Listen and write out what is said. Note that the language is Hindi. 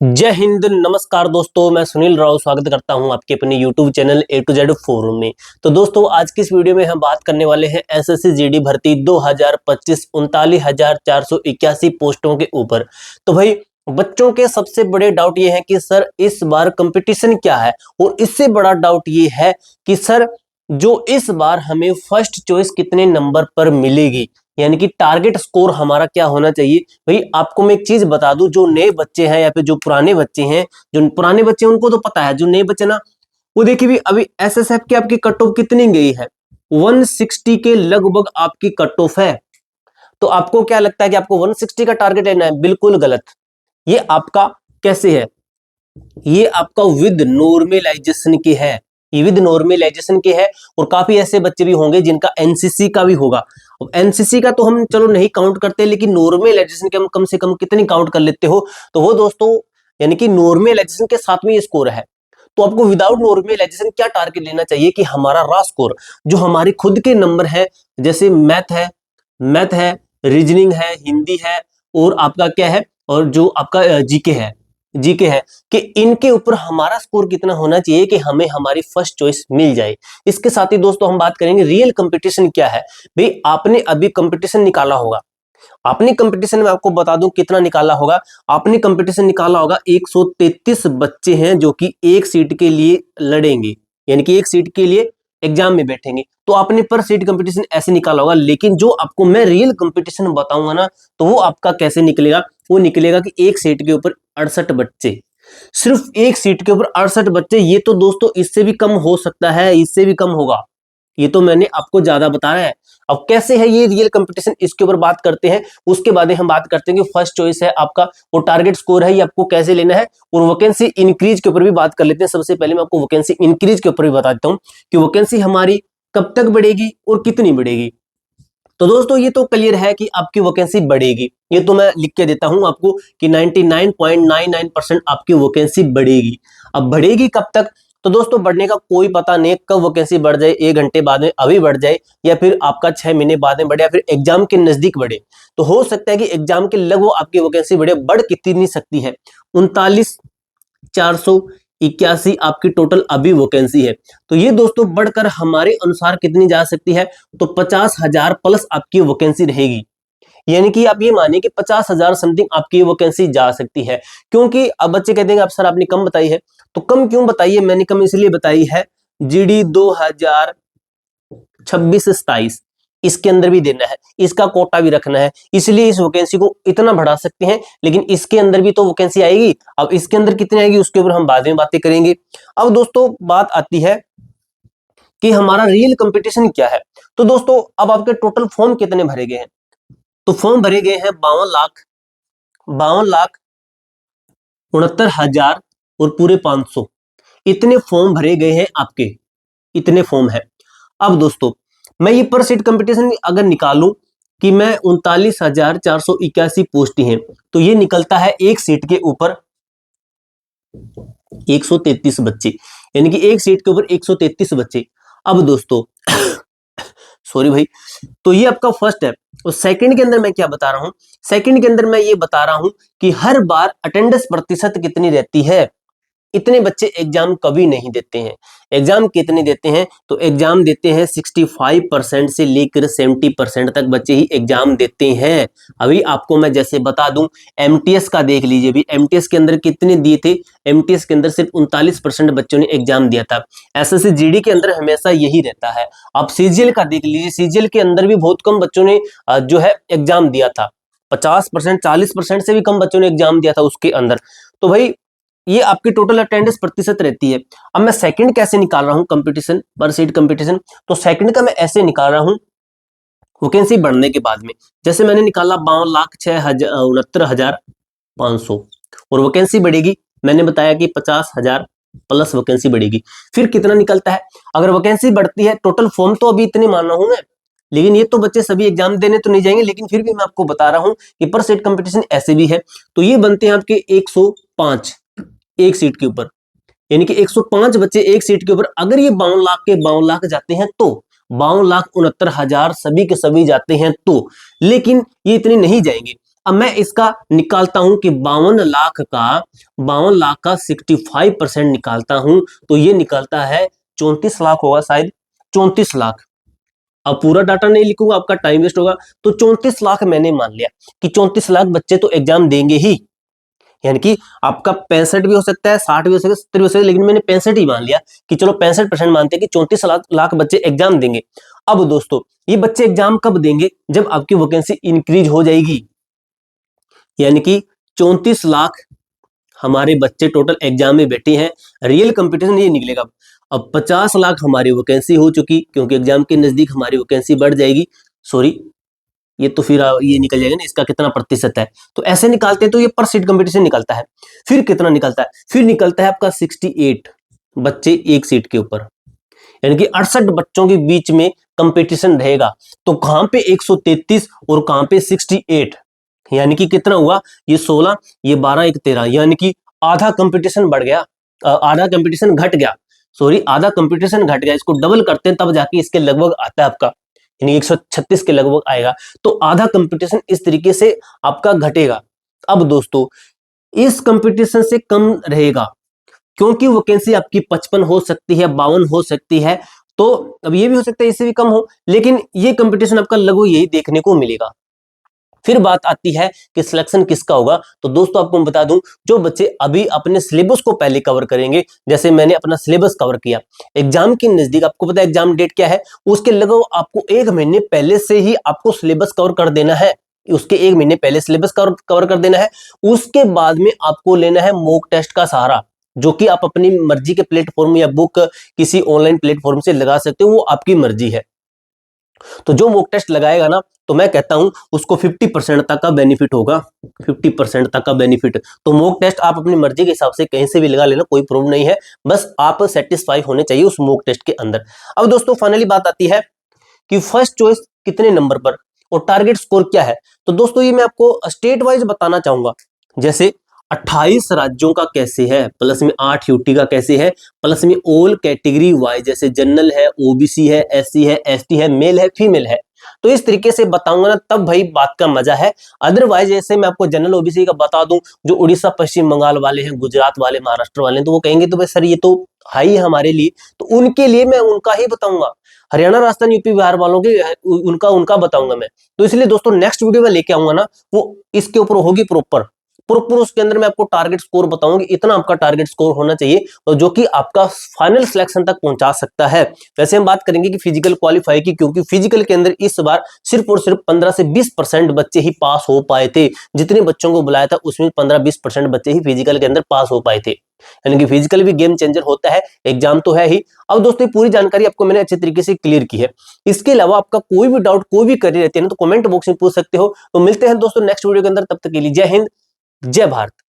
जय हिंद, नमस्कार दोस्तों। मैं सुनील राव स्वागत करता हूं आपके अपने YouTube channel A to Z forum में। तो दोस्तों आज की इस वीडियो में हम बात करने वाले हैं एसएससी जीडी भर्ती 2025 39,481 पोस्टों के ऊपर। तो भाई बच्चों के सबसे बड़े डाउट ये है कि सर इस बार कंपटीशन क्या है, और इससे बड़ा डाउट ये है कि सर जो इस बार हमें फर्स्ट चॉइस कितने नंबर पर मिलेगी, यानी कि टारगेट स्कोर हमारा क्या होना चाहिए। भाई आपको मैं एक चीज बता दूं, जो नए बच्चे हैं या फिर जो पुराने बच्चे हैं, जो पुराने बच्चे हैं उनको तो पता है, जो नए बच्चे ना वो देखिए भी अभी एसएसएफ की आपकी कट ऑफ कितनी गई है, 160 के लगभग आपकी कट ऑफ है। तो आपको क्या लगता है कि आपको 160 का टारगेट लेना है? बिल्कुल गलत। ये आपका कैसे है, ये आपका विद नॉर्मलाइजेशन की है, ये विद नॉर्मलाइजेशन की है। और काफी ऐसे बच्चे भी होंगे जिनका एनसीसी का भी होगा। अब एनसीसी का तो हम चलो नहीं काउंट करते, लेकिन नॉर्मलाइजेशन के हम कम से कम कितनी काउंट कर लेते हो, तो वो दोस्तों यानी कि नॉर्मलाइजेशन के साथ में ये स्कोर है। तो आपको विदाउट नॉर्मलाइजेशन क्या टारगेट लेना चाहिए कि हमारा रा स्कोर जो हमारे खुद के नंबर है, जैसे मैथ है, रीजनिंग है, हिंदी है, और आपका क्या है, और जो आपका जीके है कि इनके ऊपर हमारा स्कोर कितना होना चाहिए कि हमें हमारी फर्स्ट चॉइस मिल जाए। इसके साथ ही दोस्तों हम बात करेंगे रियल कंपटीशन क्या है। भाई आपने अभी कंपटीशन निकाला होगा, आपने कंपटीशन में आपको बता दूं कितना निकाला होगा। आपने कंपटीशन निकाला होगा 133 बच्चे हैं जो कि एक सीट के लिए लड़ेंगे, यानी कि एक सीट के लिए एग्जाम में बैठेंगे। तो आपने पर सीट कंपटीशन ऐसे निकाला होगा, लेकिन जो आपको मैं रियल कंपटीशन बताऊंगा ना, तो वो आपका कैसे निकलेगा, वो निकलेगा कि एक सीट के ऊपर 68 बच्चे, सिर्फ एक सीट के ऊपर 68 बच्चे। ये तो दोस्तों इससे भी कम हो सकता है, इससे भी कम होगा, ये तो मैंने आपको ज्यादा बताया है। अब कैसे है ये रियल कंपटीशन, इसके ऊपर बात करते हैं। उसके बाद हम बात करते हैं कि फर्स्ट चॉइस है आपका, वो टारगेट स्कोर है, ये आपको कैसे लेना है, और वैकेंसी इंक्रीज के ऊपर भी बात कर लेते हैं। सबसे पहले मैं आपको वैकेंसी इंक्रीज के ऊपर भी बता देता हूं कि वैकेंसी हमारी कब तक बढ़ेगी और कितनी बढ़ेगी। तो दोस्तों ये तो क्लियर है कि आपकी वैकेंसी बढ़ेगी, ये तो मैं लिख के देता हूं आपको कि 99.99% आपकी वैकेंसी बढ़ेगी। अब बढ़ेगी कब तक, तो दोस्तों बढ़ने का कोई पता नहीं, कब वैकेंसी बढ़ जाए, 1 घंटे बाद में अभी बढ़ जाए, या फिर आपका 6 महीने बाद में बढ़े, या फिर एग्जाम के नजदीक बढ़े। तो हो सकता है कि एग्जाम के लगभग आपकी वैकेंसी बढ़े। बढ़ कितनी सकती है? 39,481 आपकी टोटल अभी वैकेंसी है। तो ये दोस्तों बढ़कर हमारे अनुसार कितनी जा सकती है, तो 50,000 प्लस आपकी वैकेंसी रहेगी। यानी कि आप ये मानिए कि 50,000 समथिंग आपकी वैकेंसी जा सकती है। क्योंकि अब बच्चे कहते हैं कि आप सर आपने कम बताई है, तो कम क्यों बताई है? मैंने कम इसलिए बताई है, जीडी 2026-27 इसके अंदर भी देना है, इसका कोटा भी रखना है, इसलिए इस वैकेंसी को इतना बढ़ा सकते हैं। लेकिन इसके अंदर भी तो वैकेंसी आएगी, अब इसके अंदर कितनी आएगी उसके ऊपर हम बाद में बातें करेंगे। अब दोस्तों बात आती है कि हमारा रियल कंपटीशन क्या है। तो दोस्तों अब आपके टोटल फॉर्म कितने भरे गए हैं, तो फॉर्म भरे गए हैं 52,69,69,000 और पूरे 500, इतने फॉर्म भरे गए हैं आपके, इतने फॉर्म है। अब दोस्तों मैं ये पर सीट कंपटीशन अगर निकालूं कि मैं 39,481 पोस्ट हैं, तो ये निकलता है एक सीट के ऊपर 133 बच्चे, यानी कि एक सीट के ऊपर 133 बच्चे। अब दोस्तों सॉरी भाई, तो ये आपका फर्स्ट है। और सेकंड के अंदर मैं क्या बता रहा हूं, सेकंड के अंदर मैं ये बता रहा हूं कि हर बार अटेंडेंस प्रतिशत कितनी रहती है। इतने बच्चे एग्जाम कभी नहीं देते हैं। एग्जाम कितने देते हैं, तो एग्जाम देते हैं 65% से लेकर 70% तक बच्चे ही एग्जाम देते हैं। अभी आपको मैं जैसे बता दूं, एमटीएस का देख लीजिए, भी एमटीएस के अंदर कितने दिए थे, एमटीएस के अंदर सिर्फ 39% बच्चों ने एग्जाम दिया था। एसएससी जीडी के अंदर हमेशा यही रहता है। आप सीजीएल का देख लीजिए, सीजीएल के अंदर भी बहुत कम बच्चों ने जो है एग्जाम दिया था, 50% 40% से भी कम बच्चों ने एग्जाम दिया था उसके अंदर। तो भाई ये आपकी टोटल अटेंडेंस प्रतिशत रहती है। अब मैं सेकंड कैसे निकाल रहा हूं कंपटीशन, पर सीट कंपटीशन, तो सेकंड का मैं ऐसे निकाल रहा हूं वैकेंसी बढ़ने के बाद में। जैसे मैंने निकाला 52,69,500 और वैकेंसी बढ़ेगी, मैंने बताया कि 50,000 प्लस वैकेंसी बढ़ेगी। फिर कितना निकलता है, अगर वैकेंसी बढ़ती है, टोटल फॉर्म तो अभी इतने मान रहा हूं मैं, लेकिन ये तो बच्चे सभी एग्जाम देने तो नहीं जाएंगे, लेकिन फिर भी मैं आपको बता रहा हूं कि पर सीट कंपटीशन ऐसे भी है। तो ये बनते हैं आपके 105 एक सीट के ऊपर, यानी कि 105 बच्चे एक सीट के ऊपर। अगर ये 52 लाख के 52 लाख जाते हैं, तो 52,69,000 सभी के सभी जाते हैं, तो लेकिन ये इतने नहीं जाएंगे। अब मैं इसका निकालता हूं कि 52 लाख का 65% निकालता हूं तो ये निकलता है 34 लाख होगा शायद, 34 लाख। अब पूरा डाटा नहीं लिखूंगा, आपका टाइम वेस्ट होगा। तो 34 लाख मैंने मान लिया कि 34 लाख बच्चे तो एग्जाम देंगे ही, यानी कि आपका 65 भी हो सकता है, 60 भी हो सकता है, 70 भी हो सकता है, लेकिन मैंने 65 ही मान लिया कि चलो 65% मानते हैं कि 34 लाख बच्चे एग्जाम देंगे। अब दोस्तों ये बच्चे एग्जाम कब देंगे? जब आपकी वैकेंसी इंक्रीज हो जाएगी, यानी कि 34 लाख हमारे बच्चे टोटल एग्जाम में बैठे हैं। रियल कंपटीशन ये निकलेगा। अब 50 लाख हमारी वैकेंसी हो चुकी, क्योंकि एग्जाम के नजदीक हमारी वैकेंसी बढ़ जाएगी। सॉरी, ये तो फिर ये निकल जाएगा ना इसका कितना प्रतिशत है, तो ऐसे निकालते हैं तो ये पर सीट कंपटीशन निकलता है। फिर कितना निकलता है? फिर निकलता है आपका 68 बच्चे एक सीट के ऊपर, यानी कि 68 बच्चों के बीच में कंपटीशन रहेगा। तो कहां पे 133 और कहां पे 68, यानी कि कितना हुआ? ये 16, ये 12, एक 13, यानी कि आधा कंपटीशन बढ़ गया, आधा कंपटीशन घट गया। सॉरी, आधा कंपटीशन घट गया। इसको डबल करते हैं तब जाके इसके लगभग आता है आपका, यानी 136 के लगभग आएगा। तो आधा कंपटीशन इस तरीके से आपका घटेगा। अब दोस्तों इस कंपटीशन से कम रहेगा, क्योंकि वैकेंसी आपकी 55 हो सकती है, 52 हो सकती है, तो अब ये भी हो सकता है इससे भी कम हो, लेकिन ये कंपटीशन आपका लगभग यही देखने को मिलेगा। फिर बात आती है कि सिलेक्शन किसका होगा। तो दोस्तों आपको मैं बता दूं, जो बच्चे अभी अपने सिलेबस को पहले कवर करेंगे, जैसे मैंने अपना सिलेबस कवर किया, एग्जाम के नजदीक, आपको पता है एग्जाम डेट क्या है, उसके लगभग आपको 1 महीने पहले से ही आपको सिलेबस कवर कर देना है। उसके 1 महीने पहले सिलेबस कवर कर देना है। उसके बाद में आपको लेना है मॉक टेस्ट का सहारा, जो कि आप अपनी मर्जी के प्लेटफॉर्म या बुक किसी ऑनलाइन प्लेटफॉर्म से लगा सकते हो, वो आपकी मर्जी है। तो जो मॉक टेस्ट लगाएगा ना, तो मैं कहता हूं उसको 50% तक का बेनिफिट होगा, 50% तक का बेनिफिट। तो मॉक टेस्ट आप अपनी मर्जी के हिसाब से कहीं से भी लगा लेना, कोई प्रॉब्लम नहीं है, बस आप सेटिस्फाई होने चाहिए उस मॉक टेस्ट के अंदर। अब दोस्तों फाइनली बात आती है कि फर्स्ट चॉइस कितने नंबर पर और टारगेट स्कोर क्या है। तो दोस्तों ये मैं आपको स्टेट वाइज बताना चाहूंगा, जैसे 28 राज्यों का कैसे है, प्लस में 8 यूटी का कैसे है, प्लस में ऑल कैटेगरी वाइज, जैसे जनरल है, ओबीसी है, एससी है, एसटी है, मेल है, फीमेल है। तो इस तरीके से बताऊंगा ना, तब भाई बात का मजा है। अदरवाइज जैसे मैं आपको जनरल ओबीसी का बता दूं, जो उड़ीसा पश्चिम बंगाल वाले हैं, गुजरात वाले, महाराष्ट्र वाले हैं, तो वो कहेंगे तो भाई सर ये तो हाई है हमारे लिए, तो उनके लिए मैं उनका ही बताऊंगा। हरियाणा, राजस्थान, यूपी, बिहार वालों के उनका उनका बताऊंगा मैं। तो इसलिए दोस्तों नेक्स्ट वीडियो में लेके आऊंगा ना, वो इसके ऊपर होगी प्रॉपर उसके अंदर मैं आपको टारगेट स्कोर बताऊंगी, इतना आपका टारगेट स्कोर होना चाहिए, और जो कि आपका फाइनल सिलेक्शन तक पहुंचा सकता है। वैसे हम बात करेंगे कि फिजिकल क्वालिफाई की, क्योंकि फिजिकल के अंदर इस बार सिर्फ और सिर्फ 15 से 20% बच्चे ही पास हो पाए थे। जितने बच्चों को बुलाया था उसमें 15-20% बच्चे ही फिजिकल के अंदर पास हो पाए थे, यानी कि फिजिकल भी गेम चेंजर होता है, एग्जाम तो है ही। अब दोस्तों पूरी जानकारी आपको मैंने अच्छे तरीके से क्लियर की है। इसके अलावा आपका कोई भी डाउट, कोई भी क्वेरी रहती है ना, तो कमेंट बॉक्स में पूछ सकते हो। तो मिलते हैं दोस्तों नेक्स्ट वीडियो के अंदर, तब तक के लिए जय हिंद, जय भारत।